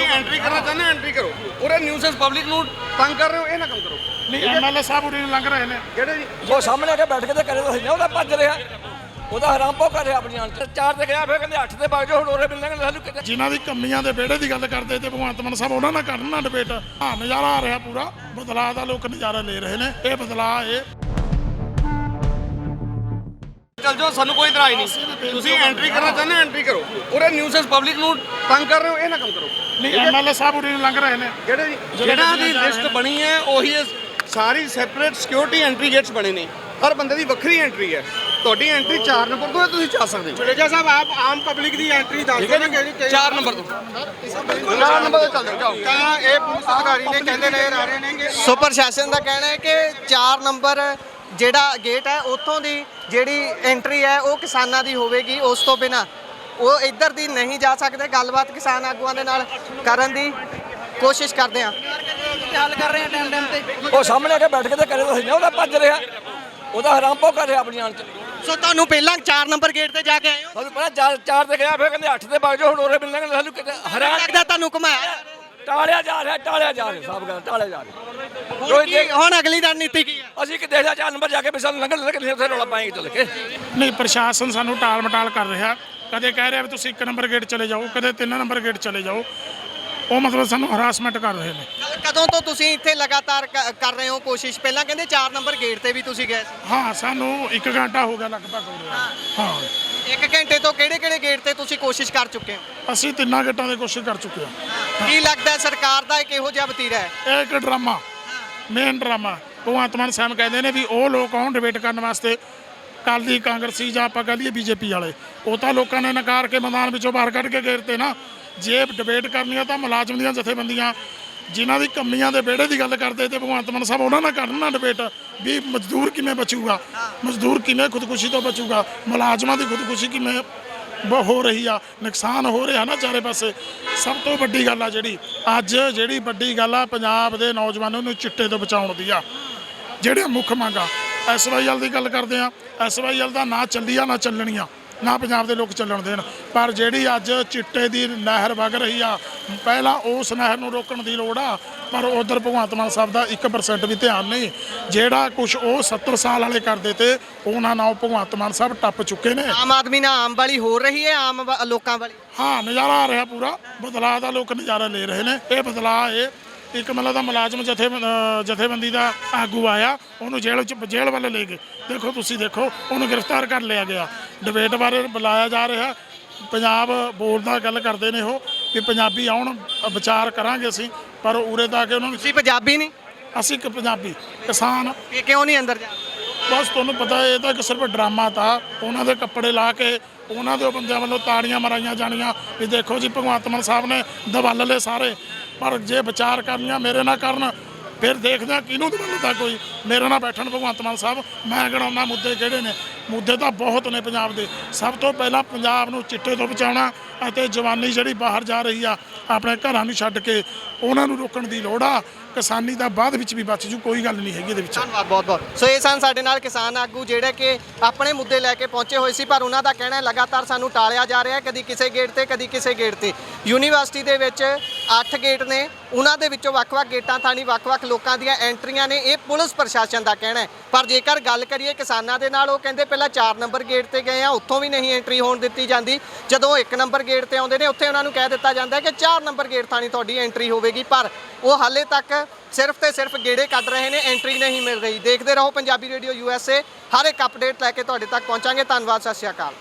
ਤੁਸੀਂ ਐਂਟਰੀ ਕਰਨਾ ਚਾਹੁੰਦੇ ਹੋ ਐਂਟਰੀ ਕਰੋ। ਉਹਰੇ ਨਿਊਜ਼ਸ ਪਬਲਿਕ ਨੂੰ ਤੰਗ ਕਰ ਰਹੇ ਹੋ, ਇਹ ਨਾ ਕੰਮ ਕਰੋ। ਨਹੀਂ ਐਮਐਲਏ ਸਾਹਿਬ ਉਰੇ ਨੂੰ ਲੰਘ ਰਹੇ ਨੇ। ਕਿਹੜੇ ਜੀ? ਉਹ ਸਾਹਮਣੇ ਆ ਕੇ ਬੈਠ ਕੇ ਤੇ ਕਰੇ ਤੁਸੀਂ ਉਹਦਾ ਭੱਜ ਰਿਹਾ, ਉਹਦਾ ਹਰਾਮ ਭੋ ਕਰ ਰਿਹਾ ਆਪਣੀ ਜਾਨ ਚ। 4 ਤੇ ਗਿਆ, ਫਿਰ ਕਹਿੰਦੇ 8 ਤੇ ਵਗ ਜਾਓ, ਹੁਣ ਉਹਰੇ ਮਿਲਣਗੇ ਸਾਨੂੰ ਕਿਤੇ। ਜਿਨ੍ਹਾਂ ਦੀ ਕਮੀਆਂ ਦੇ ਵਿਹੜੇ ਦੀ ਗੱਲ ਕਰਦੇ ਤੇ ਭਗਵੰਤ ਮਾਨ ਸਾਹਿਬ ਉਹਨਾਂ ਨਾਲ ਕਰਨ ਨਾ ਡਿਬੇਟ। ਹਾਂ ਨਜ਼ਾਰਾ ਆ ਰਿਹਾ ਪੂਰਾ, ਬਦਲਾਅ ਦਾ ਲੋਕ ਨਜ਼ਾਰਾ ਲੈ ਰਹੇ ਨੇ। ਇਹ ਬਦਲਾਅ ਇਹ ਚੱਲ ਜਾਓ, ਸਾਨੂੰ ਕੋਈ ਇਤਰਾਜ਼ ਨਹੀਂ। ਤੁਸੀਂ ਐਂਟਰੀ ਕਰਨਾ ਚਾਹੁੰਦੇ ਹੋ ਐਂਟਰੀ ਕਰੋ। ਉਹਰੇ ਨਿਊਜ਼ਸ ਪਬਲਿਕ ਨੂੰ ਤੰਗ ਕਰ ਰਹੇ ਹੋ, ਇਹ ਨਾ ਕੰਮ ਕਰੋ। ਨਹੀਂ ਐਮਐਲਏ ਸਾਹਿਬ ਉਰੇ ਨੂੰ ਲੰਘ ਰਹੇ ਨੇ। ਕਿਹੜੇ ਜੀ? ਜਿਹੜਾ ਦੀ ਲਿਸਟ ਬਣੀ ਹੈ ਉਹੀ ਸਾਰੀ ਸੈਪਰੇਟ ਸਿਕਿਉਰਿਟੀ ਐਂਟਰੀ ਗੇਟਸ ਬਣੇ ਨੇ, ਹਰ ਬੰਦੇ ਦੀ ਵੱਖਰੀ ਐਂਟਰੀ ਹੈ। ਤੁਹਾਡੀ ਐਂਟਰੀ 4 ਨੰਬਰ ਤੋਂ ਹੈ, ਤੁਸੀਂ ਜਾ ਸਕਦੇ ਹੋ। ਜੁਨੇਜਾ ਸਾਹਿਬ ਆਪ ਆਮ ਪਬਲਿਕ ਦੀ ਐਂਟਰੀ ਦੱਸ ਦਿਓ ਨਾ ਕਿਹੜੀ 4 ਨੰਬਰ ਤੋਂ 4 ਨੰਬਰ ਤੋਂ ਚੱਲ ਜਾਓ। ਤਾਂ ਇਹ ਪੁਲਿਸ ਅਧਿਕਾਰੀ ਨੇ ਕਹਿੰਦੇ ਨਜ਼ਰ ਆ ਰਹੇ ਨੇ ਕਿ ਸੋ ਪ੍ਰਸ਼ਾਸਨ ਦਾ ਕਹਿਣਾ ਹੈ ਕਿ 4 ਨੰਬਰ ਜਿਹੜਾ ਗੇਟ ਹੈ ਉੱਥੋਂ ਦੀ ਜਿਹੜੀ ਐਂਟਰੀ ਹੈ ਉਹ ਕਿਸਾਨਾਂ ਦੀ ਹੋਵੇਗੀ, ਉਸ ਤੋਂ ਬਿਨਾ ਉਹ ਇੱਧਰ ਦੀ ਨਹੀਂ ਜਾ ਸਕਦੇ। ਗੱਲਬਾਤ ਕਿਸਾਨ ਆਗੂਆਂ ਦੇ ਨਾਲ ਕਰਨ ਦੀ ਕੋਸ਼ਿਸ਼ ਕਰਦੇ ਹਾਂ। ਹੱਲ ਕਰ ਰਹੇ ਹਾਂ ਟਾਈਮ ਤੇ। ਉਹ ਸਾਹਮਣੇ ਆ ਕੇ ਬੈਠ ਕੇ ਤੇ ਕਰੇ ਤੁਸੀਂ ਉਹਦਾ ਭੱਜ ਰਿਹਾ, ਉਹਦਾ ਹਰਾਮ ਭੋ ਕਰ ਰਿਹਾ ਆਪਣੀ ਜਾਨ ਚ। ਸੋ ਤੁਹਾਨੂੰ ਪਹਿਲਾਂ 4 ਨੰਬਰ ਗੇਟ ਤੇ ਜਾ ਕੇ ਆਏ ਹੋ, ਸਾਨੂੰ ਪਤਾ 4 ਤੇ ਗਿਆ, ਫਿਰ ਕਹਿੰਦੇ 8 ਤੇ ਵਗ ਜਾਓ, ਹੁਣ ਉਹਰੇ ਮਿਲਣਗੇ ਸਾਨੂੰ ਕਿਤੇ। ਹੈਰਾਨ ਲੱਗਦਾ ਤੁਹਾਨੂੰ ਘੁਮਾਇਆ ਟਾਲਿਆ ਜਾ ਰਿਹਾ, ਟਾਲਿਆ ਜਾ ਰਿਹਾ, ਸਭ ਗੱਲ ਟਾਲਿਆ ਜਾ ਰਿਹਾ। ਹੁਣ ਹੁਣ ਅਗਲੀ ਰਣਨੀਤੀ ਕੀ ਹੈ? ਅਸੀਂ ਕਿ ਦੇਖਦਾ 4 ਨੰਬਰ ਜਾ ਕੇ ਵੀ ਸਾਨੂੰ ਲੰਘਣ ਲੱਗੇ, ਉੱਥੇ ਰੌਲਾ ਪਾਏਂਗੇ ਚੱਲ ਕੇ। ਨਹੀਂ ਪ੍ਰਸ਼ਾਸਨ ਸਾਨੂੰ ਟਾਲ ਮਟਾਲ ਕਰ ਰਿਹਾ। ਕਦੇ ਕਹਿ ਰਿਹਾ ਵੀ ਤੁਸੀਂ 1 ਨੰਬਰ ਗੇਟ ਚਲੇ ਜਾਓ, ਕਦੇ 3 ਨੰਬਰ ਗੇਟ ਚਲੇ ਜਾਓ। ਉਹ ਮਤਲਬ ਸਾਨੂੰ ਹਰਾਸਮੈਂਟ ਕਰ ਰਹੇ ਨੇ। ਕਦੋਂ ਤੋਂ ਤੁਸੀਂ ਇੱਥੇ ਲਗਾਤਾਰ ਕਰ ਰਹੇ ਹੋ ਕੋਸ਼ਿਸ਼? ਪਹਿਲਾਂ ਕਹਿੰਦੇ 4 ਨੰਬਰ ਗੇਟ ਤੇ ਵੀ ਤੁਸੀਂ ਗਏ ਸੀ। ਹਾਂ ਸਾਨੂੰ 1 ਘੰਟਾ ਹੋ ਗਿਆ ਲਗਭਗ ਹੋ ਰਿਹਾ। ਹਾਂ 1 ਘੰਟੇ ਤੋਂ ਕਿਹੜੇ ਗੇਟ ਤੇ ਤੁਸੀਂ ਕੋਸ਼ਿਸ਼ ਕਰ ਚੁੱਕੇ ਹੋ? ਅਸੀਂ 3 ਗੇਟਾਂ ਦੀ ਕੋਸ਼ਿਸ਼ ਕਰ ਚੁੱਕੇ ਹਾਂ। ਕੀ ਲੱਗਦਾ ਹੈ ਸਰਕਾਰ ਦਾ ਇੱਕ ਇਹੋ ਜਿਹਾ ਵਤੀਰਾ ਹੈ? ਇਹ ਇੱਕ drama, main drama. Bhagwant Mann ਸਾਹਿਬ ਕਹਿੰਦੇ ਨੇ ਵੀ ਉਹ ਲੋਕ ਆਉਣ ਡਿਬੇਟ ਕਰਨ ਵਾਸਤੇ, ਅਕਾਲੀ ਕਾਂਗਰਸੀ ਜਾਂ ਆਪਾਂ ਕਹ ਲਈਏ ਬੀਜੇਪੀ ਵਾਲੇ। ਉਹ ਤਾਂ ਲੋਕਾਂ ਨੇ ਨਕਾਰ ਕੇ ਮੈਦਾਨ ਵਿੱਚੋਂ ਬਾਹਰ ਕੱਢ ਕੇ ਗੇਰਤੇ ਨਾ। ਜੇ ਡਿਬੇਟ ਕਰਨੀ ਆ ਤਾਂ ਮੁਲਾਜ਼ਮ ਦੀਆਂ ਜਥੇਬੰਦੀਆਂ ਜਿਨ੍ਹਾਂ ਦੀ ਕਮੀਆਂ ਦੇ ਵਿਹੜੇ ਦੀ ਗੱਲ ਕਰਦੇ ਤੇ ਭਗਵੰਤ ਮਾਨ ਸਾਹਿਬ ਉਹਨਾਂ ਨਾਲ ਕਰਨ ਨਾ ਡਿਬੇਟ ਵੀ ਮਜ਼ਦੂਰ ਕਿਵੇਂ ਬਚੂਗਾ, ਮਜ਼ਦੂਰ ਕਿਵੇਂ ਖੁਦਕੁਸ਼ੀ ਤੋਂ ਬਚੂਗਾ, ਮੁਲਾਜ਼ਮਾਂ ਦੀ ਖੁਦਕੁਸ਼ੀ ਕਿਵੇਂ ਹੋ ਰਹੀ ਆ, ਨੁਕਸਾਨ ਹੋ ਰਿਹਾ ਨਾ ਚਾਰੇ ਪਾਸੇ। ਸਭ ਤੋਂ ਵੱਡੀ ਗੱਲ ਆ ਜਿਹੜੀ ਵੱਡੀ ਗੱਲ ਆ ਪੰਜਾਬ ਦੇ ਨੌਜਵਾਨਾਂ ਨੂੰ ਚਿੱਟੇ ਤੋਂ ਬਚਾਉਣ ਦੀ ਆ। ਜਿਹੜੇ ਮੁੱਖ ਮੰਗਾਂ SYL ਦੀ ਗੱਲ ਕਰਦੇ ਆ, SYL ਦਾ ਨਾ ਚੱਲੀ ਆ ਨਾ ਚੱਲਣੀ ਆ, ਨਾ ਪੰਜਾਬ ਦੇ ਲੋਕ ਚੱਲਣ ਦੇਣ। ਪਰ ਜਿਹੜੀ ਅੱਜ ਚਿੱਟੇ ਦੀ ਨਹਿਰ ਵਗ ਰਹੀ ਆ, ਪਹਿਲਾਂ ਉਸ ਨਹਿਰ ਨੂੰ ਰੋਕਣ ਦੀ ਲੋੜ ਆ। ਪਰ ਉਧਰ ਭਗਵੰਤ ਮਾਨ ਸਾਹਿਬ ਦਾ 1% ਵੀ ਧਿਆਨ ਨਹੀਂ। ਜਿਹੜਾ ਕੁਝ ਉਹ 70 ਸਾਲ ਵਾਲੇ ਕਰਦੇ ਤੇ ਉਹਨਾਂ ਨਾਲ ਭਗਵੰਤ ਮਾਨ ਸਾਹਿਬ ਟੱਪ ਚੁੱਕੇ ਨੇ। ਆਮ ਆਦਮੀ ਨਾਲ ਆਮ ਵਾਲੀ ਹੋ ਰਹੀ ਹੈ, ਆਮ ਲੋਕਾਂ ਵਾਲੀ। ਹਾਂ ਨਜ਼ਾਰਾ ਆ ਰਿਹਾ ਪੂਰਾ, ਬਦਲਾਅ ਦਾ ਲੋਕ ਨਜ਼ਾਰਾ ਲੈ ਰਹੇ ਨੇ। ਇਹ ਬਦਲਾਅ ਇਹ ਇੱਕ ਮਤਲਬ ਦਾ ਮੁਲਾਜ਼ਮ ਜਥੇਬੰਦੀ ਦਾ ਆਗੂ ਆਇਆ, ਉਹਨੂੰ ਜੇਲ੍ਹ ਵੱਲ ਲੈ ਗਏ। ਦੇਖੋ ਤੁਸੀਂ ਦੇਖੋ, ਉਹਨੂੰ ਗ੍ਰਿਫਤਾਰ ਕਰ ਲਿਆ ਗਿਆ। ਡਿਬੇਟ ਬਾਰੇ ਬੁਲਾਇਆ ਜਾ ਰਿਹਾ। ਪੰਜਾਬ ਬੋਲਦਾ ਗੱਲ ਕਰਦੇ ਨੇ ਉਹ ਵੀ ਪੰਜਾਬੀ ਆਉਣ, ਵਿਚਾਰ ਕਰਾਂਗੇ ਅਸੀਂ। ਪਰ ਉਰੇ ਤਾਂ ਆ ਕੇ ਉਹਨਾਂ ਨੂੰ ਤੁਸੀਂ ਪੰਜਾਬੀ ਨਹੀਂ? ਅਸੀਂ ਇੱਕ ਪੰਜਾਬੀ ਕਿਸਾਨ। ਇਹ ਕਿਉਂ ਨਹੀਂ ਅੰਦਰ ਜਾ? ਬਸ ਤੁਹਾਨੂੰ ਪਤਾ ਇਹ ਤਾਂ ਸਿਰਫ ਡਰਾਮਾ ਤਾਂ। ਉਹਨਾਂ ਦੇ ਕੱਪੜੇ ਲਾ ਕੇ ਉਹਨਾਂ ਦੇ ਬੰਦਿਆਂ ਵੱਲੋਂ ਤਾੜੀਆਂ ਮਰਾਈਆਂ ਜਾਣੀਆਂ ਵੀ ਦੇਖੋ ਜੀ ਭਗਵੰਤ ਮਾਨ ਸਾਹਿਬ ਨੇ ਦਬਲ ਲਏ ਸਾਰੇ। ਪਰ ਜੇ ਵਿਚਾਰ ਕਰਨੀਆਂ ਮੇਰੇ ਨਾਲ ਕਰਨ, ਫਿਰ ਦੇਖਦੇ ਹਾਂ ਕਿਹਨੂੰ ਦਬਲਦਾ ਕੋਈ। ਮੇਰੇ ਨਾਲ ਬੈਠਣ ਭਗਵੰਤ ਮਾਨ ਸਾਹਿਬ। ਮੈਂ ਗਿਣਾਉਣਾ ਮੁੱਦੇ ਕਿਹੜੇ ਨੇ। ਮੁੱਦੇ ਤਾਂ ਬਹੁਤ ਨੇ ਪੰਜਾਬ ਦੇ। ਸਭ ਤੋਂ ਪਹਿਲਾਂ ਪੰਜਾਬ ਨੂੰ ਚਿੱਟੇ ਤੋਂ ਬਚਾਉਣਾ ਅਤੇ ਜਵਾਨੀ ਜਿਹੜੀ ਬਾਹਰ ਜਾ ਰਹੀ ਆ ਆਪਣੇ ਘਰਾਂ ਨੂੰ ਛੱਡ ਕੇ, ਉਹਨਾਂ ਨੂੰ ਰੋਕਣ ਦੀ ਲੋੜ ਆ। ਕਿਸਾਨੀ ਦਾ ਬਾਅਦ ਵਿੱਚ ਵੀ ਬਚ ਜੂ, ਕੋਈ ਗੱਲ ਨਹੀਂ ਹੈਗੀ ਇਹਦੇ ਵਿੱਚ। ਧੰਨਵਾਦ ਬਹੁਤ ਬਹੁਤ। ਸੋ ਇਹ ਸਨ ਸਾਡੇ ਨਾਲ ਕਿਸਾਨ ਆਗੂ ਜਿਹੜੇ ਕਿ ਆਪਣੇ ਮੁੱਦੇ ਲੈ ਕੇ ਪਹੁੰਚੇ ਹੋਏ ਸੀ। ਪਰ ਉਹਨਾਂ ਦਾ ਕਹਿਣਾ ਹੈ ਲਗਾਤਾਰ ਸਾਨੂੰ ਟਾਲਿਆ ਜਾ ਰਿਹਾ, ਕਦੀ ਕਿਸੇ ਗੇਟ ਤੇ ਕਦੀ ਕਿਸੇ ਗੇਟ ਤੇ। ਯੂਨੀਵਰਸਿਟੀ ਦੇ ਵਿੱਚ 8 ਗੇਟ ਨੇ, ਉਹਨਾਂ ਦੇ ਵਿੱਚੋਂ ਵੱਖ-ਵੱਖ ਗੇਟਾਂ ਥਾਣੀ ਵੱਖ-ਵੱਖ ਲੋਕਾਂ ਦੀਆਂ ਐਂਟਰੀਆਂ ਨੇ। ਇਹ ਪੁਲਿਸ ਪ੍ਰਸ਼ਾਸਨ ਦਾ ਕਹਿਣਾ ਹੈ। ਪਰ ਜੇਕਰ ਗੱਲ ਕਰੀਏ ਕਿਸਾਨਾਂ ਦੇ ਨਾਲ, ਉਹ ਕਹਿੰਦੇ ਪਹਿਲਾਂ 4 ਨੰਬਰ ਗੇਟ ਤੇ ਗਏ ਆ, ਉੱਥੋਂ ਵੀ ਨਹੀਂ ਐਂਟਰੀ ਹੋਣ ਦਿੱਤੀ ਜਾਂਦੀ। ਜਦੋਂ 1 ਨੰਬਰ ਗੇਟ ਤੇ ਆਉਂਦੇ ਨੇ, ਉੱਥੇ ਉਹਨਾਂ ਨੂੰ ਕਹਿ ਦਿੱਤਾ ਜਾਂਦਾ ਕਿ 4 ਨੰਬਰ ਗੇਟ ਥਾਣੀ ਤੁਹਾਡੀ ਐਂਟਰੀ ਹੋਵੇਗੀ। ਪਰ ਉਹ ਹਾਲੇ ਤੱਕ ਸਿਰਫ ਤੇ ਸਿਰਫ ਗੇੜੇ ਕੱਢ ਰਹੇ ਨੇ, ਐਂਟਰੀ ਨਹੀਂ ਮਿਲ ਰਹੀ। ਦੇਖਦੇ ਰਹੋ ਪੰਜਾਬੀ ਰੇਡੀਓ USA। ਹਰ ਇੱਕ ਅਪਡੇਟ ਲੈ ਕੇ ਤੁਹਾਡੇ ਤੱਕ ਪਹੁੰਚਾਂਗੇ। ਧੰਨਵਾਦ, ਸਤਿ ਸ਼੍ਰੀ ਅਕਾਲ।